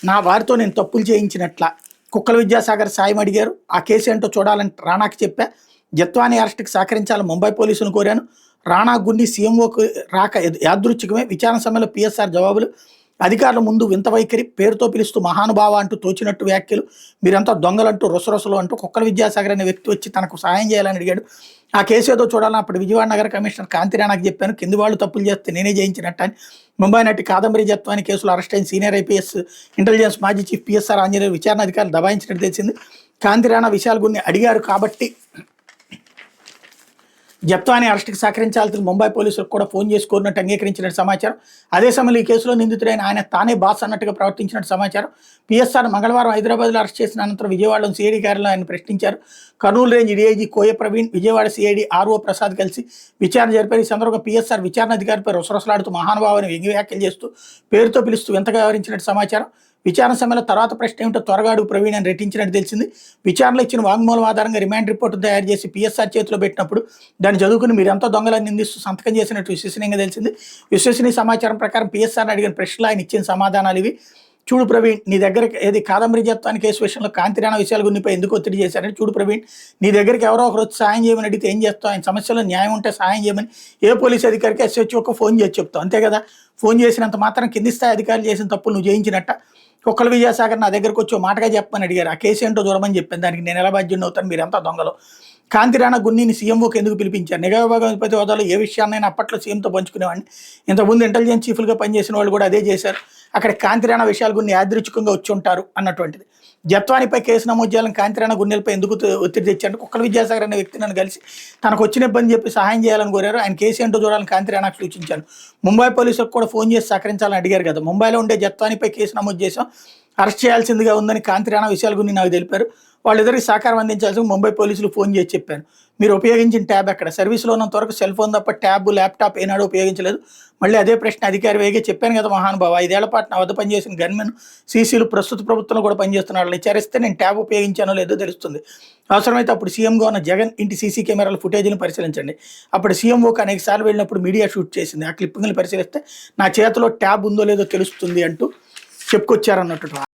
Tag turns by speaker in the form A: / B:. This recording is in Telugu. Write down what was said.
A: నా వారితో నేను తప్పులు చేయించినట్ల కుక్కల విద్యాసాగర్ సాయం అడిగారు. ఆ కేసు ఏంటో చూడాలని రాణాకి చెప్పా. జత్వాని అరెస్టుకి సహకరించాలని ముంబై పోలీసులను కోరాను. రాణా గుండి సీఎంఓకు రాక యాదృచ్ఛికమే. విచారణ సమయంలో పిఎస్ఆర్ జవాబులు. అధికారుల ముందు వింత వైఖరి, పేరుతో పిలుస్తూ మహానుభావ అంటూ తోచినట్టు వ్యాఖ్యలు, మీరంతా దొంగలంటూ రొసరొసలు అంటూ కుక్కల విద్యాసాగర్ అనే వ్యక్తి వచ్చి తనకు సహాయం చేయాలని అడిగాడు. ఆ కేసు ఏదో చూడాలని అప్పుడు విజయవాడ నగర కమిషనర్ కాంతి రాణాకి చెప్పాను. కింది వాళ్ళు తప్పులు చేస్తే నేనే జయించినట్టు అని. ముంబై నటి కాదంబరి జత్వాని కేసులో అరెస్ట్ అయిన సీనియర్ ఐపీఎస్ ఇంటెలిజెన్స్ మాజీ చీఫ్ పిఎస్ఆర్ ఆంజనేయులు విచారణ అధికారులు దబాయించినట్టు తెలిసింది. కాంతి రాణా విశాల్ గురిని అడిగారు కాబట్టి జత్వాని అరెస్టుకి సహకరించాల్సిన ముంబై పోలీసులకు కూడా ఫోన్ చేసి కోరినట్టు అంగీకరించినట్టు సమాచారం. అదే సమయంలో ఈ కేసులో నిందితుడైన ఆయన తానే బాస్ అన్నట్టుగా ప్రవర్తించినట్టు సమాచారం. పిఎస్ఆర్ మంగళవారం హైదరాబాద్లో అరెస్ట్ చేసిన అనంతరం విజయవాడలోని సిఐడి కార్యాలయంలో ఆయన ప్రశ్నించారు. కర్నూలు రేంజ్ డీఐజీ కోయ ప్రవీణ్, విజయవాడ సిఐడి ఆర్ఓ ప్రసాద్ కలిసి విచారణ జరిపారు. ఈ సందర్భంగా పిఎస్ఆర్ విచారణ అధికారిపై రొసరొసలాడుతూ మహానుభావాన్ని వ్యంగ్య వ్యాఖ్యలు చేస్తూ పేరుతో పిలుస్తూ వింతగా వ్యవహరించినట్టు సమాచారం. విచారణ సమయంలో తర్వాత ప్రశ్న ఏమిటో త్వరగా అడుగు ప్రవీణ్ అని రెట్టించినట్టు తెలిసింది. విచారణలో ఇచ్చిన వాంగ్మూలం ఆధారంగా రిమాండ్ రిపోర్టు తయారు చేసి పిఎస్ఆర్ చేతిలో పెట్టినప్పుడు దాన్ని చదువుకుని మీరెంతో దొంగలని నిందిస్తూ సంతకం చేసినట్టు విశ్వసనీయంగా తెలిసింది. విశ్వసనీయ సమాచారం ప్రకారం పిఎస్ఆర్ని అడిగిన ప్రశ్నలు ఆయన ఇచ్చిన సమాధానాలు ఇవి. చూడు ప్రవీణ్, నీ దగ్గరికి ఏది కాదంబరి జత్వాని కేసు విషయంలో కాంతి రాణా విషయాల గురిపై ఎందుకు ఒత్తిడి చేశారని. చూడు ప్రవీణ్, నీ దగ్గరికి ఎవరో ఒకరు వచ్చి సాయం చేయమని అడిగితే ఏం చేస్తావు? ఆయన సమస్యలో న్యాయం ఉంటే సాయం చేయమని ఏ పోలీస్ అధికారికి ఎస్హెచ్ఓకి ఫోన్ చేసి చెప్తావు, అంతే కదా. ఫోన్ చేసినంత మాత్రం కింది స్థాయి అధికారులు చేసిన తప్పులు నువ్వు చేయించినట్ట. కుక్కల విద్యాసాగర్ నా దగ్గరకు వచ్చి మాటగా చెప్పమని అడిగారు. ఆ కేసు ఏంటో చూడమని చెప్పాను. దానికి నేను ఎలా బాధ్యుడిని అవుతాను? మీరంతా దొంగలు. కాంతి రాణా గున్నీని సీఎంఓకి ఎందుకు పిలిపించారు? నిఘా విభాగం అధిపతి హోదాలో ఏ విషయాన్నైనా అప్పట్లో సీఎంతో పంచుకునేవాడిని. ఇంతకుముందు ఇంటెలిజెన్స్ చీఫ్లుగా పనిచేసిన వాళ్ళు కూడా అదే చేశారు. అక్కడ కాంతి రాణా విషయాల గురించి యాదృచ్ఛికంగా వచ్చి ఉంటారు అన్నటువంటిది. జత్వానిపై కేసు నమోదు చేయాలని కాంతి రాణా గున్నెలపై ఎందుకు ఒత్తిడి తెచ్చారంటే కుక్కల విద్యాసాగర్ అనే వ్యక్తి నన్ను కలిసి తనకు వచ్చిన ఇబ్బంది చెప్పి సహాయం చేయాలని కోరారు. ఆయన కేసు ఏంటో చూడాలని కాంతి రాణాకు సూచించాను. ముంబై పోలీసులకు కూడా ఫోన్ చేసి సహకరించాలని అడిగారు కదా. ముంబైలో ఉండే జత్వానిపై కేసు నమోదు చేశాం, అరెస్ట్ చేయాల్సిందిగా ఉందని కాంతి రాణా విషయాల గురించి నాకు తెలిపారు. వాళ్ళిద్దరికి సహకారం అందించాల్సి ముంబై పోలీసులు ఫోన్ చేసి చెప్పాను. మీరు ఉపయోగించిన ట్యాబ్ ఎక్కడ? సర్వీస్లో ఉన్నంత వరకు సెల్ ఫోన్ తప్ప ట్యాబ్, ల్యాప్టాప్ ఏనాడు ఉపయోగించలేదు. మళ్ళీ అదే ప్రశ్న అధికారి వేగే చెప్పాను కదా మహానుభావ. 5 ఏళ్ల పాటు నా వద్ద పనిచేసిన గన్మెన్ సీసీలు ప్రస్తుత ప్రభుత్వంలో కూడా పనిచేస్తున్న వాళ్ళని విచారిస్తే నేను ట్యాబ్ ఉపయోగించానో లేదో తెలుస్తుంది. అవసరమైతే అప్పుడు సీఎంగా ఉన్న జగన్ ఇంటి సీసీ కెమెరాల ఫుటేజ్ని పరిశీలించండి. అప్పుడు సీఎంఓకి అనేక సార్లు వెళ్ళినప్పుడు మీడియా షూట్ చేసింది. ఆ క్లిప్పింగ్ని పరిశీలిస్తే నా చేతిలో ట్యాబ్ ఉందో లేదో తెలుస్తుంది అంటూ చెప్పుకొచ్చారన్నట్టు.